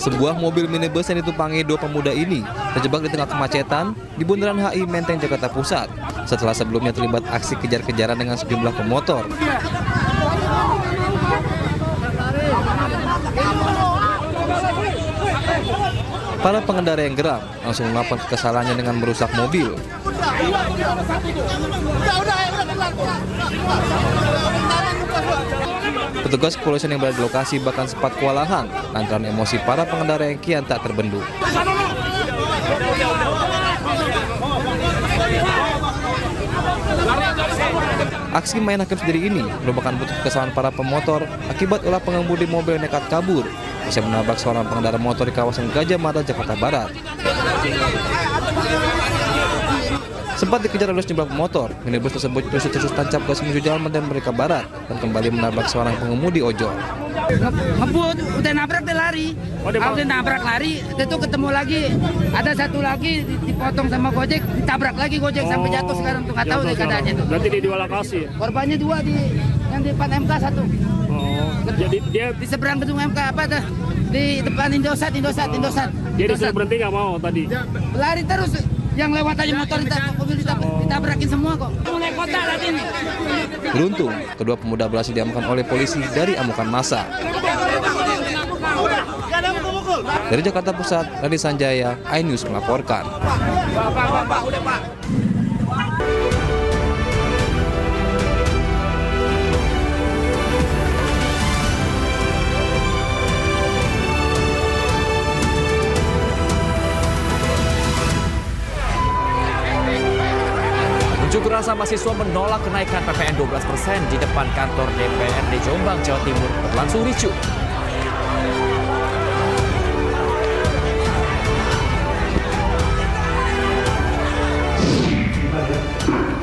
Sebuah mobil minibus yang ditumpangi dua pemuda ini terjebak di tengah kemacetan di Bundaran HI Menteng, Jakarta Pusat setelah sebelumnya terlibat aksi kejar-kejaran dengan sejumlah pemotor. Para pengendara yang geram langsung melakukan kesalahannya dengan merusak mobil. Petugas kepolisian yang berada di lokasi bahkan sempat kewalahan lantaran emosi para pengendara yang kian tak terbendung. Aksi main hakim sendiri ini merupakan bentuk kesalahan para pemotor akibat ulah pengemudi mobil yang nekat kabur usai menabrak seorang pengendara motor di kawasan Gajah Mada, Jakarta Barat. Sempat dikejar oleh sejumlah pemotor, minibus tersebut terus tancap gas menuju Jalan Medan Merdeka Barat dan kembali menabrak seorang pengemudi ojol. Ngebut, udah nabrak dia lari. Udah nabrak lari, itu ketemu lagi. Ada satu lagi dipotong sama Gojek, ditabrak lagi Gojek sampai jatuh sekarang tuh nggak tahu deh keadaannya tuh. Berarti di dua lokasi. Korbannya dua yang di depan MK satu. Jadi dia di seberang gedung MK apa tuh? Di depan Indosat. Dia disuruh berhenti nggak mau tadi. Lari terus. Yang lewat aja motor ditabrakin semua kok. Mulai kota tadi ini. Beruntung, kedua pemuda berhasil diamankan oleh polisi dari amukan massa. Dari Jakarta Pusat, Radi Sanjaya, iNews melaporkan. Unjuk rasa mahasiswa menolak kenaikan PPN 12% di depan kantor DPRD Jombang, Jawa Timur berlangsung ricuh.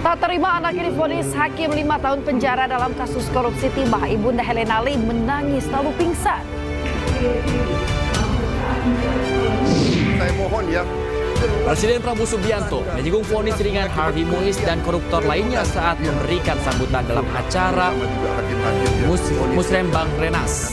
Tak terima anaknya divonis hakim 5 tahun penjara dalam kasus korupsi timah, Ibunda Helena Lim menangis lalu pingsan. Saya mohon ya. Presiden Prabowo Subianto menyinggung vonis ringan Harvey Muiz dan koruptor lainnya saat memberikan sambutan dalam acara Musrembang Renas.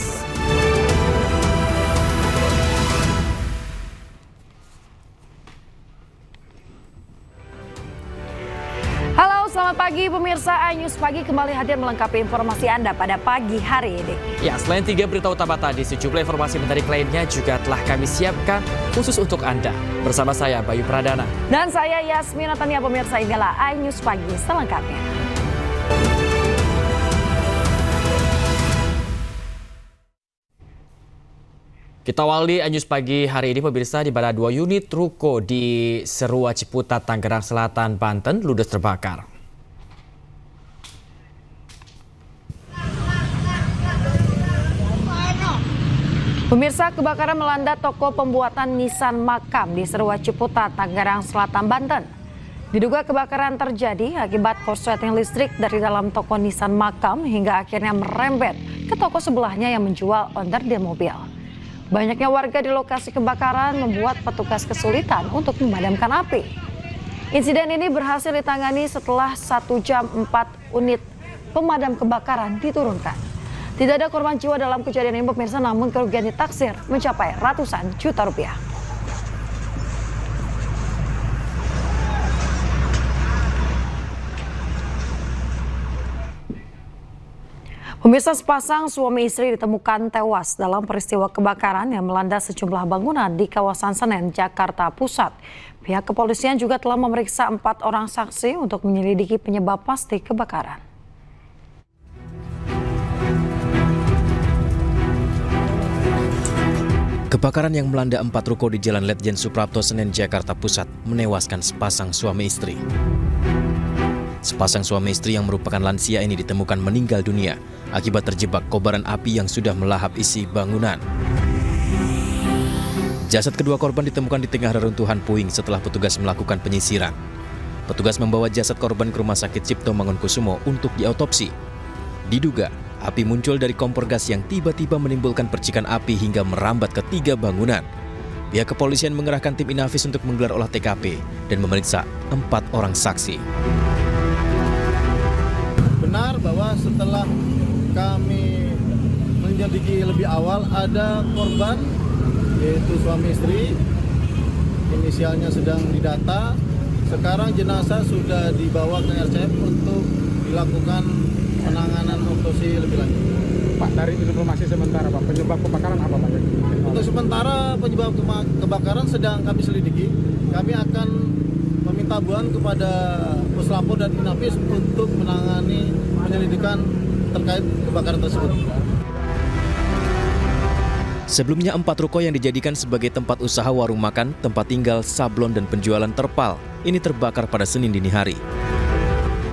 Halo, selamat pagi pemirsa iNews Pagi kembali hadir melengkapi informasi Anda pada pagi hari ini. Ya, selain 3 berita utama tadi, sejumlah informasi menarik lainnya juga telah kami siapkan khusus untuk Anda. Bersama saya, Bayu Pradana. Dan saya, Yasmin Natania. Pemirsa, inilah iNews Pagi selengkapnya. Kita awali iNews Pagi hari ini pemirsa, di mana 2 unit ruko di Serua Ciputat, Tangerang Selatan, Banten ludes terbakar. Pemirsa, kebakaran melanda toko pembuatan Nissan Makam di Serua Ciputat, Tangerang Selatan, Banten. Diduga kebakaran terjadi akibat korsleting listrik dari dalam toko Nissan Makam hingga akhirnya merembet ke toko sebelahnya yang menjual onderdil mobil. Banyaknya warga di lokasi kebakaran membuat petugas kesulitan untuk memadamkan api. Insiden ini berhasil ditangani setelah 1 jam 4 unit pemadam kebakaran diturunkan. Tidak ada korban jiwa dalam kejadian ini pemirsa, namun kerugian ditaksir mencapai ratusan juta rupiah. Pemirsa, sepasang suami istri ditemukan tewas dalam peristiwa kebakaran yang melanda sejumlah bangunan di kawasan Senen, Jakarta Pusat. Pihak kepolisian juga telah memeriksa 4 orang saksi untuk menyelidiki penyebab pasti kebakaran. Kebakaran yang melanda 4 ruko di Jalan Letjen Suprapto, Senen, Jakarta Pusat menewaskan sepasang suami istri. Sepasang suami istri yang merupakan lansia ini ditemukan meninggal dunia akibat terjebak kobaran api yang sudah melahap isi bangunan. Jasad kedua korban ditemukan di tengah reruntuhan puing setelah petugas melakukan penyisiran. Petugas membawa jasad korban ke Rumah Sakit Cipto Mangunkusumo untuk diautopsi. Diduga, api muncul dari kompor gas yang tiba-tiba menimbulkan percikan api hingga merambat ke 3 bangunan. Pihak kepolisian mengerahkan tim Inafis untuk menggelar olah TKP dan memeriksa 4 orang saksi. Benar bahwa setelah kami menyelidiki lebih awal ada korban yaitu suami istri. Inisialnya sedang didata. Sekarang jenazah sudah dibawa ke RCM untuk dilakukan penanganan otopsi lebih lanjut. Pak, dari informasi sementara Pak, penyebab kebakaran apa Pak? Untuk sementara penyebab kebakaran sedang kami selidiki. Kami akan meminta bantuan kepada Puslapor dan Inafis untuk menangani penyelidikan terkait kebakaran tersebut. Sebelumnya 4 ruko yang dijadikan sebagai tempat usaha warung makan, tempat tinggal, sablon, dan penjualan terpal ini terbakar pada Senin dini hari.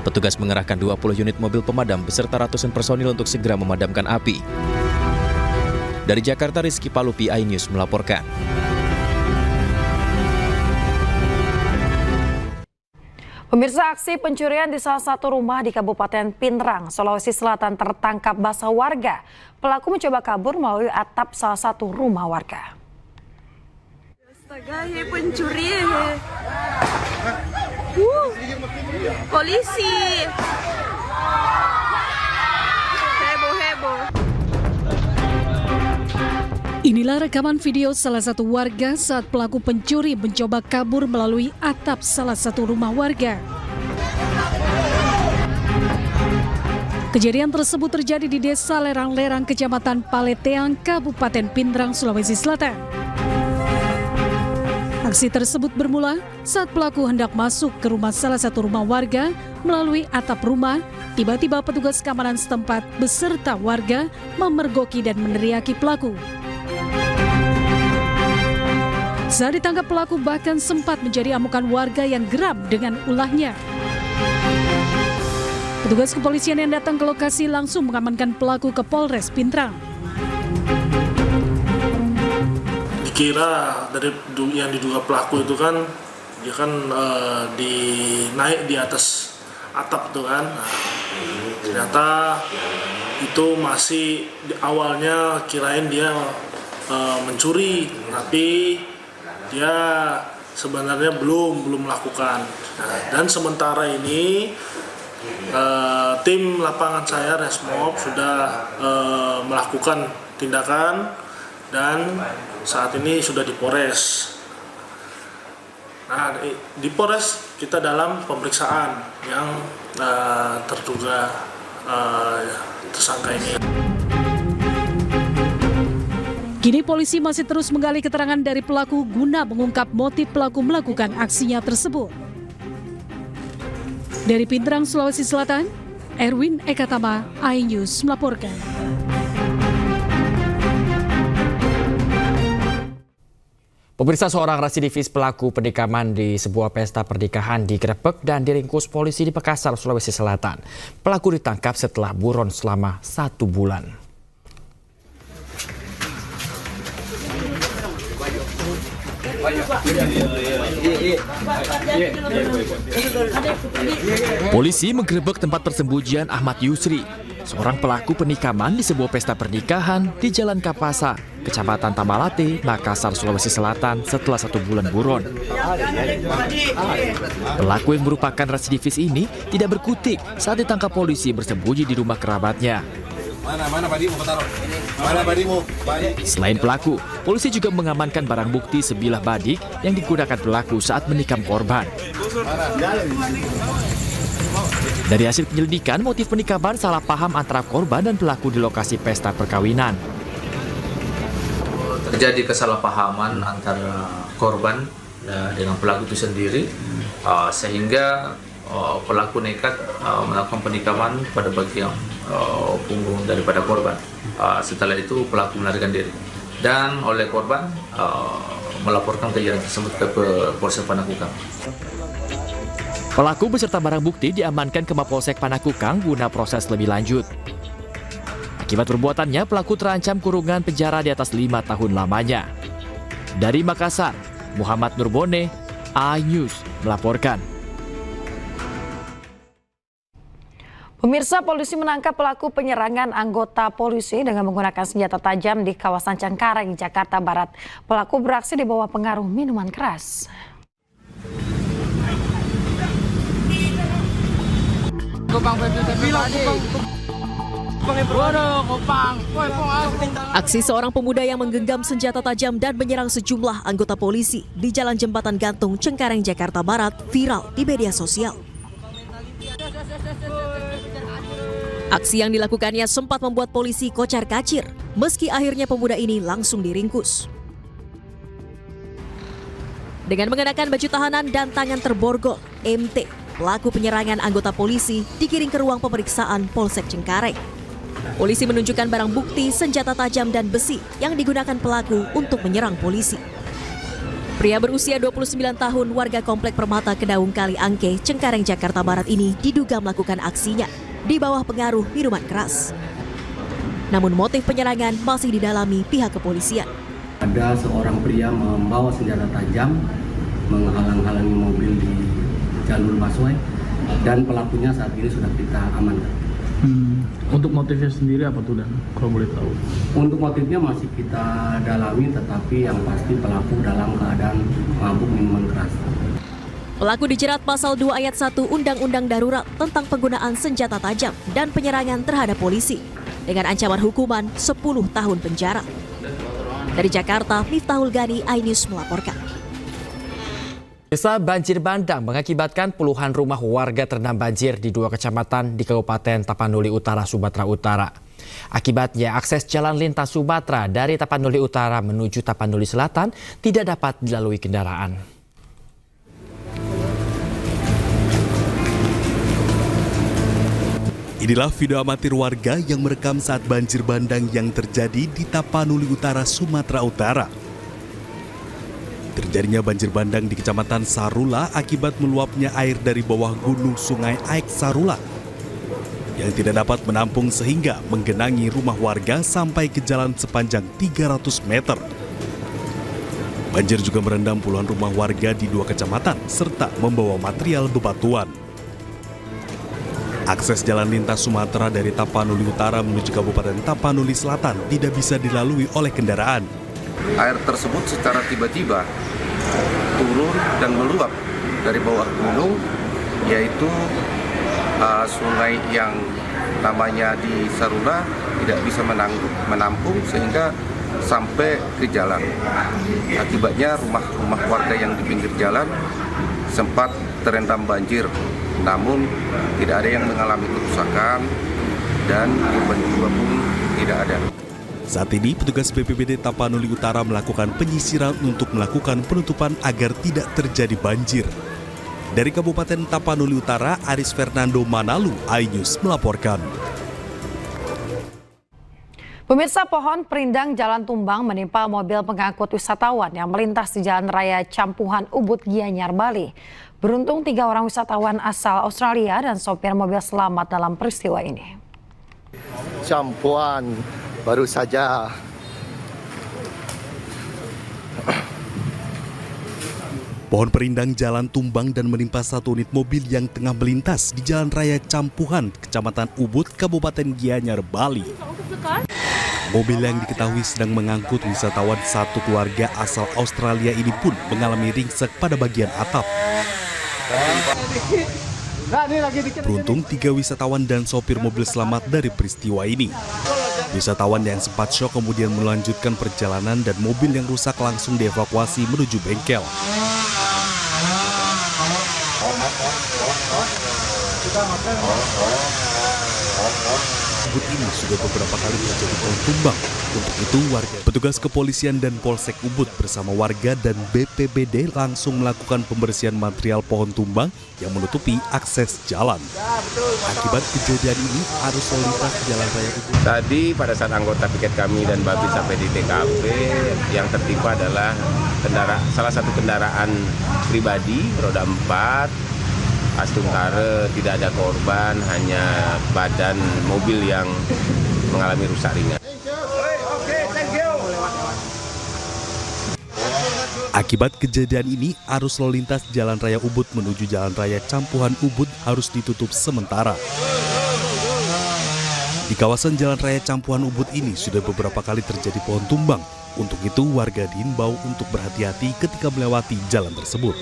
Petugas mengerahkan 20 unit mobil pemadam beserta ratusan personil untuk segera memadamkan api. Dari Jakarta, Rizky Palupi, iNews melaporkan. Pemirsa, aksi pencurian di salah satu rumah di Kabupaten Pinrang, Sulawesi Selatan tertangkap basah warga. Pelaku mencoba kabur melalui atap salah satu rumah warga. Astaga, ya pencuri ya. Polisi. Heboh. Inilah rekaman video salah satu warga saat pelaku pencuri mencoba kabur melalui atap salah satu rumah warga. Kejadian tersebut terjadi di Desa Lerang-Lerang, Kecamatan Paleteang, Kabupaten Pinrang, Sulawesi Selatan. Aksi tersebut bermula saat pelaku hendak masuk ke rumah salah satu rumah warga melalui atap rumah. Tiba-tiba petugas keamanan setempat beserta warga memergoki dan meneriaki pelaku. Saat ditangkap, pelaku bahkan sempat menjadi amukan warga yang geram dengan ulahnya. Petugas kepolisian yang datang ke lokasi langsung mengamankan pelaku ke Polres Pinrang. Dikira dari yang diduga pelaku itu kan, dia kan naik di atas atap tuh kan. Ternyata itu masih awalnya kirain dia mencuri, tapi dia sebenarnya belum melakukan. Dan sementara ini tim lapangan saya Resmob sudah melakukan tindakan dan saat ini sudah di Polres. Nah, di Polres kita dalam pemeriksaan yang terduga tersangka ini. Kini polisi masih terus menggali keterangan dari pelaku guna mengungkap motif pelaku melakukan aksinya tersebut. Dari Pinrang, Sulawesi Selatan, Erwin Ekatama, iNews melaporkan. Pemirsa, seorang residivis pelaku penikaman di sebuah pesta pernikahan digerebek dan diringkus polisi di Makassar, Sulawesi Selatan. Pelaku ditangkap setelah buron selama 1 bulan. Polisi menggerebek tempat persembunyian Ahmad Yusri, seorang pelaku penikaman di sebuah pesta pernikahan di Jalan Kapasa, Kecamatan Tamalate, Makassar, Sulawesi Selatan setelah 1 bulan buron. Pelaku yang merupakan residivis ini tidak berkutik saat ditangkap polisi bersembunyi di rumah kerabatnya. Selain pelaku, polisi juga mengamankan barang bukti sebilah badik yang digunakan pelaku saat menikam korban. Dari hasil penyelidikan, motif penikaman salah paham antara korban dan pelaku di lokasi pesta perkawinan. Terjadi kesalahpahaman antara korban dengan pelaku itu sendiri, sehingga pelaku nekat melakukan penikaman pada bagian punggung daripada korban. Setelah itu pelaku melarikan diri dan oleh korban melaporkan kejadian tersebut ke Polsek Panakukang. Pelaku beserta barang bukti diamankan ke Mapolsek Panakukang guna proses lebih lanjut. Akibat perbuatannya, pelaku terancam kurungan penjara di atas 5 tahun lamanya. Dari Makassar, Muhammad Nurbone, iNews melaporkan. Pemirsa, polisi menangkap pelaku penyerangan anggota polisi dengan menggunakan senjata tajam di kawasan Cengkareng, Jakarta Barat. Pelaku beraksi di bawah pengaruh minuman keras. Aksi seorang pemuda yang menggenggam senjata tajam dan menyerang sejumlah anggota polisi di Jalan Jembatan Gantung, Cengkareng, Jakarta Barat viral di media sosial. Aksi yang dilakukannya sempat membuat polisi kocar-kacir, meski akhirnya pemuda ini langsung diringkus. Dengan mengenakan baju tahanan dan tangan terborgol, MT, pelaku penyerangan anggota polisi, digiring ke ruang pemeriksaan Polsek Cengkareng. Polisi menunjukkan barang bukti senjata tajam dan besi yang digunakan pelaku untuk menyerang polisi. Pria berusia 29 tahun warga Komplek Permata Kedaung Kali Angke, Cengkareng, Jakarta Barat ini diduga melakukan aksinya di bawah pengaruh minuman keras. Namun motif penyerangan masih didalami pihak kepolisian. Ada seorang pria membawa senjata tajam menghalang-halangi mobil di jalur busway dan pelakunya saat ini sudah kita amankan. Untuk motifnya sendiri apa tuh, Dan? Kalau boleh tahu. Untuk motifnya masih kita dalami, tetapi yang pasti pelaku dalam keadaan mabuk minuman keras. Pelaku dijerat pasal 2 ayat 1 Undang-Undang Darurat tentang penggunaan senjata tajam dan penyerangan terhadap polisi dengan ancaman hukuman 10 tahun penjara. Dari Jakarta, Miftahul Gani, iNews melaporkan. Desa banjir bandang mengakibatkan puluhan rumah warga terendam banjir di 2 kecamatan di Kabupaten Tapanuli Utara, Sumatera Utara. Akibatnya akses jalan lintas Sumatera dari Tapanuli Utara menuju Tapanuli Selatan tidak dapat dilalui kendaraan. Inilah video amatir warga yang merekam saat banjir bandang yang terjadi di Tapanuli Utara, Sumatera Utara. Terjadinya banjir bandang di Kecamatan Sarula akibat meluapnya air dari bawah gunung Sungai Aek Sarula yang tidak dapat menampung sehingga menggenangi rumah warga sampai ke jalan sepanjang 300 meter. Banjir juga merendam puluhan rumah warga di 2 kecamatan serta membawa material bebatuan. Akses jalan lintas Sumatera dari Tapanuli Utara menuju Kabupaten Tapanuli Selatan tidak bisa dilalui oleh kendaraan. Air tersebut secara tiba-tiba turun dan meluap dari bawah gunung, yaitu sungai yang namanya di Sarula tidak bisa menampung sehingga sampai ke jalan. Akibatnya rumah-rumah warga yang di pinggir jalan sempat terendam banjir, namun tidak ada yang mengalami kerusakan dan korban jiwa pun tidak ada. Saat ini petugas BPBD Tapanuli Utara melakukan penyisiran untuk melakukan penutupan agar tidak terjadi banjir. Dari Kabupaten Tapanuli Utara, Aris Fernando Manalu, iNews melaporkan. Pemirsa, pohon perindang Jalan Tumbang menimpa mobil pengangkut wisatawan yang melintas di Jalan Raya Campuhan Ubud, Gianyar, Bali. Beruntung 3 orang wisatawan asal Australia dan sopir mobil selamat dalam peristiwa ini. Campuhan baru saja. Pohon perindang Jalan Tumbang dan menimpa 1 unit mobil yang tengah melintas di Jalan Raya Campuhan, Kecamatan Ubud, Kabupaten Gianyar, Bali. Mobil yang diketahui sedang mengangkut wisatawan 1 keluarga asal Australia ini pun mengalami ringsek pada bagian atap. Beruntung 3 wisatawan dan sopir mobil selamat dari peristiwa ini. Wisatawan yang sempat syok kemudian melanjutkan perjalanan dan mobil yang rusak langsung dievakuasi menuju bengkel. Ubud ini sudah beberapa kali terjadi pohon tumbang. Untuk itu petugas kepolisian dan Polsek Ubud bersama warga dan BPBD langsung melakukan pembersihan material pohon tumbang yang menutupi akses jalan. Akibat kejadian ini, arus lalu lintas Jalan Raya Ubud. Tadi pada saat anggota piket kami dan Babin sampai di TKP, yang tertimpa adalah salah satu kendaraan pribadi roda 4. Astungkare, tidak ada korban, hanya badan mobil yang mengalami rusak ringan. Akibat kejadian ini, arus lalu lintas Jalan Raya Ubud menuju Jalan Raya Campuhan Ubud harus ditutup sementara. Di kawasan Jalan Raya Campuhan Ubud ini sudah beberapa kali terjadi pohon tumbang. Untuk itu, warga diimbau untuk berhati-hati ketika melewati jalan tersebut.